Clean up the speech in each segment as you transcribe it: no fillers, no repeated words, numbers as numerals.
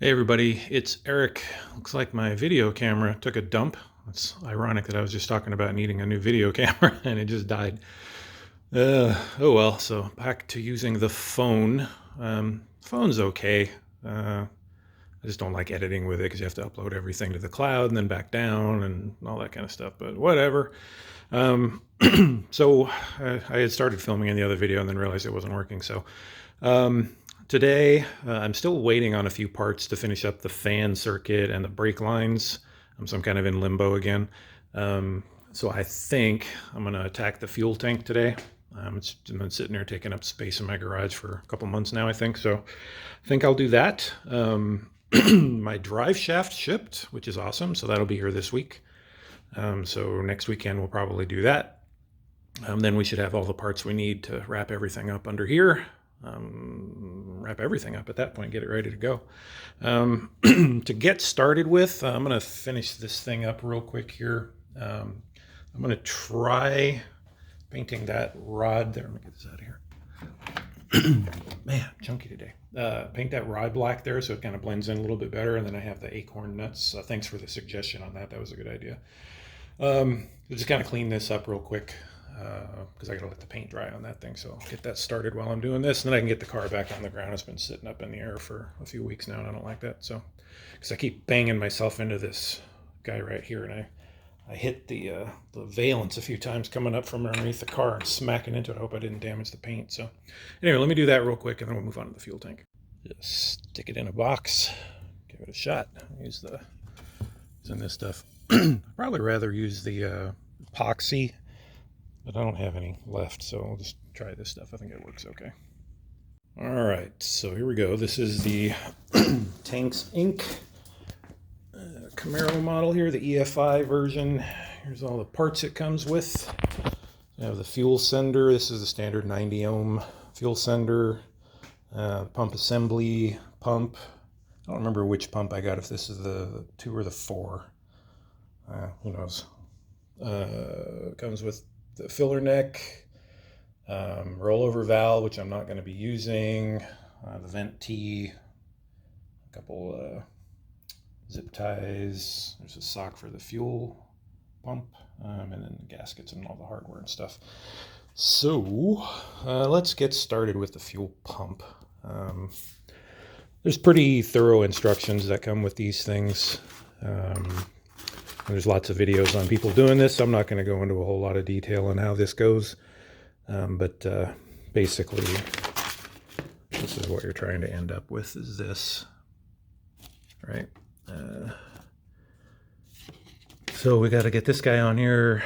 Hey everybody, it's Eric. Looks like my video camera took a dump. It's ironic that I was just talking about needing a new video camera and it just died. Oh well, so back to using the phone. Phone's okay. I just don't like editing with it because you have to upload everything to the cloud and then back down and all that kind of stuff, but whatever. Um, I had started filming in the other video and then realized it wasn't working. Today, I'm still waiting on a few parts to finish up the fan circuit and the brake lines. So I'm kind of in limbo again. So I think I'm going to attack the fuel tank today. It's been sitting there taking up space in my garage for a couple months now, I think. So I think I'll do that. My drive shaft shipped, which is awesome. So that'll be here this week. So next weekend we'll probably do that. Then we should have all the parts we need to wrap everything up under here. Wrap everything up at that point, get it ready to go. To get started with, I'm going to finish this thing up real quick here. I'm going to try painting that rod there. Let me get this out of here. Man, chunky today. Paint that rod black there so it kind of blends in a little bit better. And then I have the acorn nuts. Thanks for the suggestion on that. That was a good idea. Just kind of clean this up real quick because I got to let the paint dry on that thing. So I'll get that started while I'm doing this. And then I can get the car back on the ground. It's been sitting up in the air for a few weeks now and I don't like that. So, because I keep banging myself into this guy right here and I hit the valance a few times coming up from underneath the car and smacking into it. I hope I didn't damage the paint. So anyway, let me do that real quick and then we'll move on to the fuel tank. Just stick it in a box, give it a shot. Use this stuff. I'd probably rather use the epoxy, but I don't have any left, so I'll just try this stuff. I think it works okay. All right, so here we go. This is the Tanks Inc. Camaro model here, the EFI version. Here's all the parts it comes with. You have the fuel sender. This is the standard 90 ohm fuel sender. Pump assembly, pump. I don't remember which pump I got, if this is the 2 or the 4. Who knows? Comes with the filler neck, rollover valve, which I'm not going to be using, the vent tee, a couple zip ties, there's a sock for the fuel pump, and then the gaskets and all the hardware and stuff. So let's get started with the fuel pump. There's pretty thorough instructions that come with these things. There's lots of videos on people doing this, so I'm not going to go into a whole lot of detail on how this goes. But basically, this is what you're trying to end up with, is this, right? So we got to get this guy on here.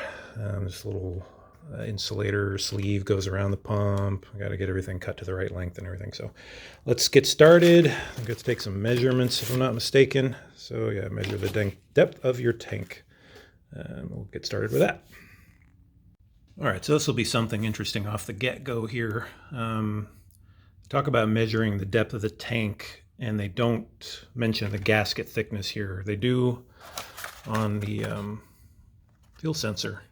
This little insulator sleeve goes around the pump. We got to get everything cut to the right length and everything. So let's get started. I'm going to take some measurements if I'm not mistaken. So yeah, measure the depth of your tank. We'll get started with that. All right, so this will be something interesting off the get-go here. Talk about measuring the depth of the tank, and they don't mention the gasket thickness here. They do on the fuel sensor,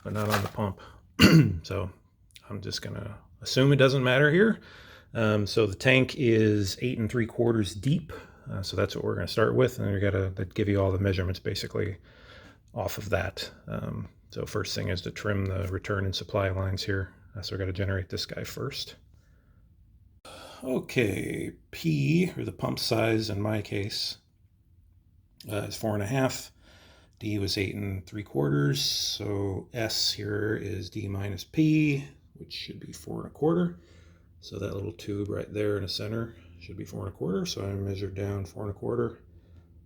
but not on the pump. So I'm just gonna assume it doesn't matter here. So the tank is 8 3/4 deep. So that's what we're gonna start with, and we gotta give you all the measurements basically off of that. So first thing is to trim the return and supply lines here. So we're gonna generate this guy first. Okay, P, or the pump size in my case, is 4.5. D was 8 3/4. So S here is D minus P, which should be 4 1/4. So that little tube right there in the center should be 4 1/4. So I measured down 4 1/4.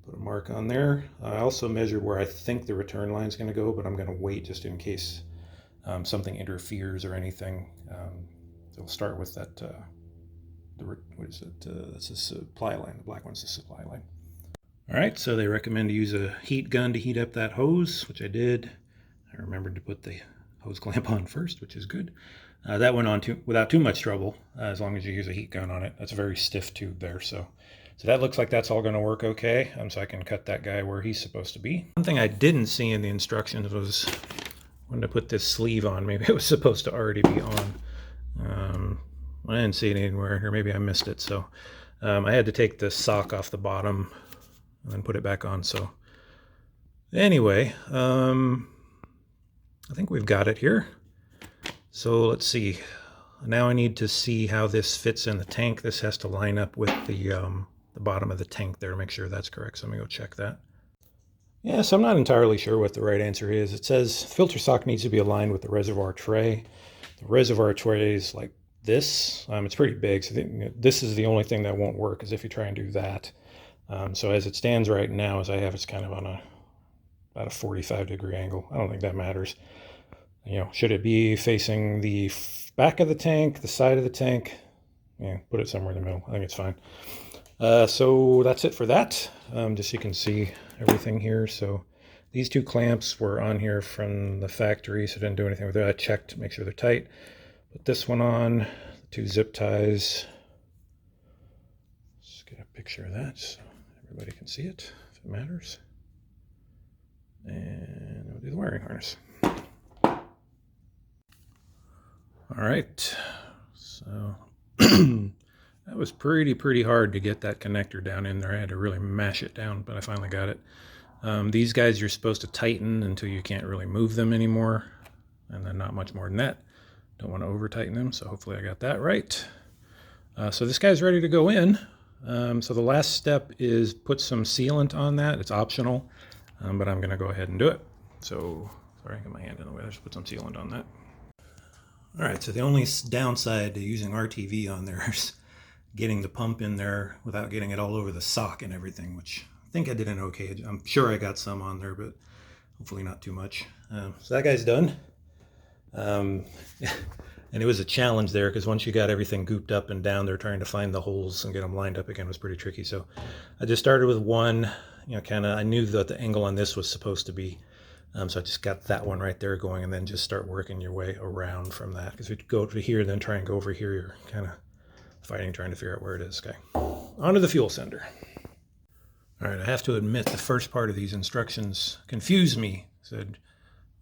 Put a mark on there. I also measured where I think the return line is going to go, but I'm going to wait just in case something interferes or anything. So we'll start with that. What is it? That's a supply line. The black one's the supply line. All right, so they recommend to use a heat gun to heat up that hose, which I did. I remembered to put the hose clamp on first, which is good. That went on without too much trouble, as long as you use a heat gun on it. That's a very stiff tube there, so that looks like that's all going to work okay. So I can cut that guy where he's supposed to be. One thing I didn't see in the instructions was when to put this sleeve on. Maybe it was supposed to already be on. I didn't see it anywhere, or maybe I missed it. So I had to take the sock off the bottom and then put it back on. So anyway, I think we've got it here. So let's see. Now I need to see how this fits in the tank. This has to line up with the bottom of the tank there to make sure that's correct. So let me go check that. Yeah, so I'm not entirely sure what the right answer is. It says filter sock needs to be aligned with the reservoir tray. The reservoir tray is like this. It's pretty big, so this is the only thing that won't work is if you try and do that. So as it stands right now, as I have, it's kind of on about a 45-degree angle. I don't think that matters. You know, should it be facing the back of the tank, the side of the tank? Yeah, put it somewhere in the middle. I think it's fine. So that's it for that. Just so you can see everything here. So these two clamps were on here from the factory, so I didn't do anything with it. I checked to make sure they're tight. Put this one on, the two zip ties. Let's get a picture of that so everybody can see it if it matters. And we'll do the wiring harness. All right, so that was pretty hard to get that connector down in there. I had to really mash it down, but I finally got it. These guys you're supposed to tighten until you can't really move them anymore, and then not much more than that. Don't want to over tighten them, so hopefully I got that right. So this guy's ready to go in. So the last step is put some sealant on that. It's optional, but I'm going to go ahead and do it. So sorry, I got my hand in the way. I should put some sealant on that. All right, so the only downside to using RTV on there is getting the pump in there without getting it all over the sock and everything, which I think I did an okay. I'm sure I got some on there, but hopefully not too much. So that guy's done. And it was a challenge there because once you got everything gooped up and down there, trying to find the holes and get them lined up again was pretty tricky. So I just started with one, I knew that the angle on this was supposed to be. So I just got that one right there going, and then just start working your way around from that. Because if you go over here, then try and go over here, you're kind of fighting, trying to figure out where it is. Okay, onto the fuel sender. All right, I have to admit the first part of these instructions confused me. It said,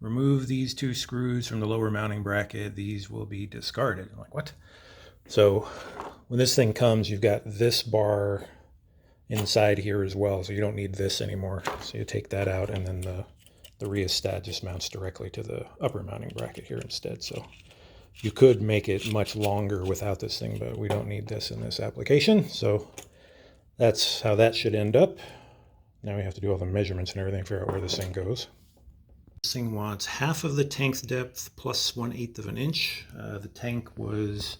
remove these two screws from the lower mounting bracket. These will be discarded. I'm like, what? So when this thing comes, you've got this bar inside here as well. So you don't need this anymore. So you take that out, and then the rheostat just mounts directly to the upper mounting bracket here instead. So you could make it much longer without this thing, but we don't need this in this application. So that's how that should end up. Now we have to do all the measurements and everything, figure out where this thing goes. This thing wants half of the tank's depth plus 1/8 of an inch. The tank was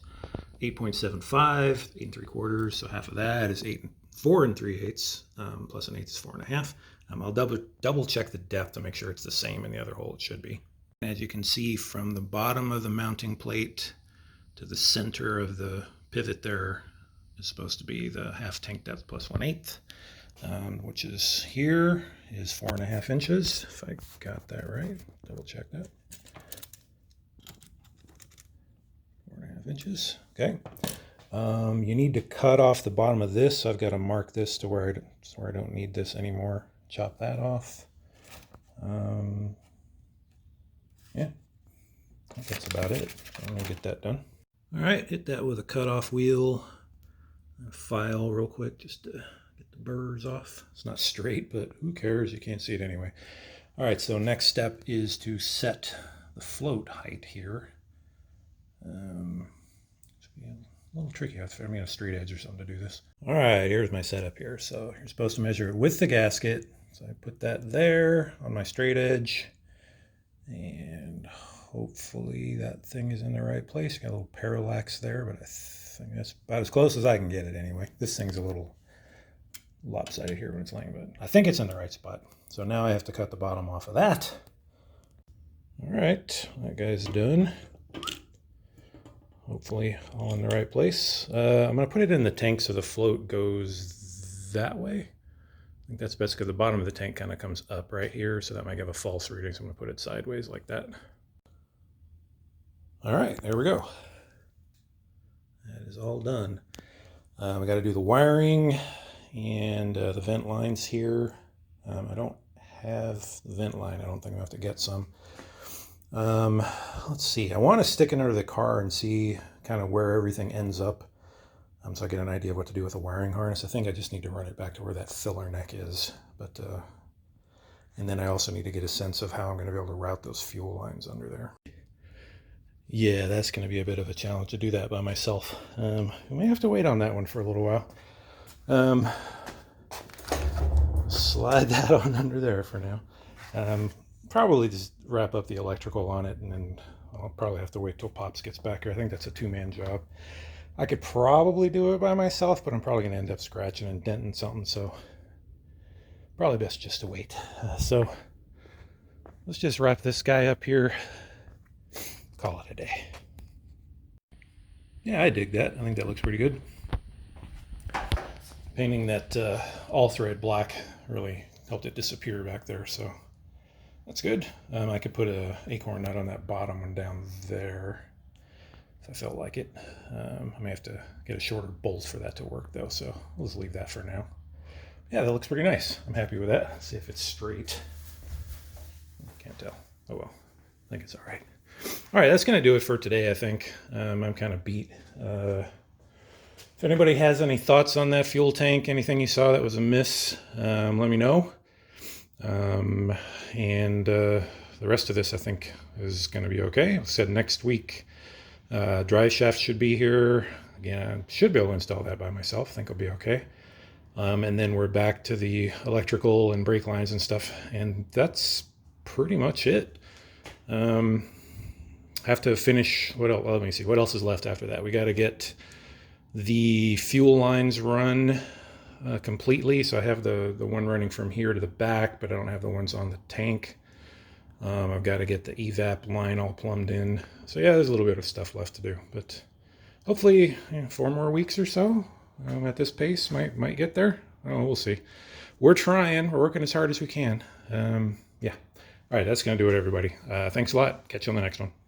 8.75, 8 3/4, so half of that is 4 3/8, plus 1/8 is 4.5. I'll double check the depth to make sure it's the same in the other hole. It should be. As you can see, from the bottom of the mounting plate to the center of the pivot there is supposed to be the half tank depth plus 1/8, which is here is 4.5 inches. If I got that right, double check that. 4.5 inches. Okay. You need to cut off the bottom of this. So I've got to mark this to where I don't need this anymore. Chop that off. Yeah, I think that's about it. I'm gonna get that done. All right, hit that with a cutoff wheel. File real quick just to get the burrs off. It's not straight, but who cares? You can't see it anyway. All right, so next step is to set the float height here. It's a little tricky. I mean, a straight edge or something to do this. All right, here's my setup here. So you're supposed to measure it with the gasket. So I put that there on my straight edge, and hopefully that thing is in the right place. Got a little parallax there, but I think that's about as close as I can get it anyway. This thing's a little lopsided here when it's laying, but I think it's in the right spot. So now I have to cut the bottom off of that. All right, that guy's done. Hopefully all in the right place. I'm gonna put it in the tank so the float goes that way. I think that's best because the bottom of the tank kind of comes up right here, so that might give a false reading. So I'm going to put it sideways like that. All right, there we go. That is all done. We got to do the wiring and the vent lines here. I don't have the vent line. I don't think I have to get some. Let's see. I want to stick it under the car and see kind of where everything ends up. so I get an idea of what to do with the wiring harness. I think I just need to run it back to where that filler neck is. But and then I also need to get a sense of how I'm going to be able to route those fuel lines under there. Yeah, that's going to be a bit of a challenge to do that by myself. We may have to wait on that one for a little while. Slide that on under there for now. Probably just wrap up the electrical on it, and then I'll probably have to wait till Pops gets back here. I think that's a two-man job. I could probably do it by myself, but I'm probably going to end up scratching and denting something, so probably best just to wait. So let's just wrap this guy up here. Call it a day. Yeah, I dig that. I think that looks pretty good. Painting that all thread black really helped it disappear back there, so that's good. I could put a acorn nut on that bottom one down there if I felt like it. I may have to get a shorter bolt for that to work though, so we'll just leave that for now. Yeah, that looks pretty nice. I'm happy with that. Let's see if it's straight. Can't tell. Oh well, I think it's all right. All right, that's going to do it for today, I think. I'm kind of beat. If anybody has any thoughts on that fuel tank, anything you saw that was amiss, let me know. And the rest of this, I think, is going to be okay. I said next week, drive shaft should be here. Again, I should be able to install that by myself. I think I'll be okay. And then we're back to the electrical and brake lines and stuff. And that's pretty much it. Have to finish, what else? Let me see, what else is left after that? We got to get the fuel lines run completely. So I have the one running from here to the back, but I don't have the ones on the tank. I've got to get the evap line all plumbed in. So yeah, there's a little bit of stuff left to do, but hopefully 4 more weeks or so at this pace might get there. Oh, we'll see. We're trying. We're working as hard as we can. Yeah. All right, that's going to do it, everybody. Thanks a lot. Catch you on the next one.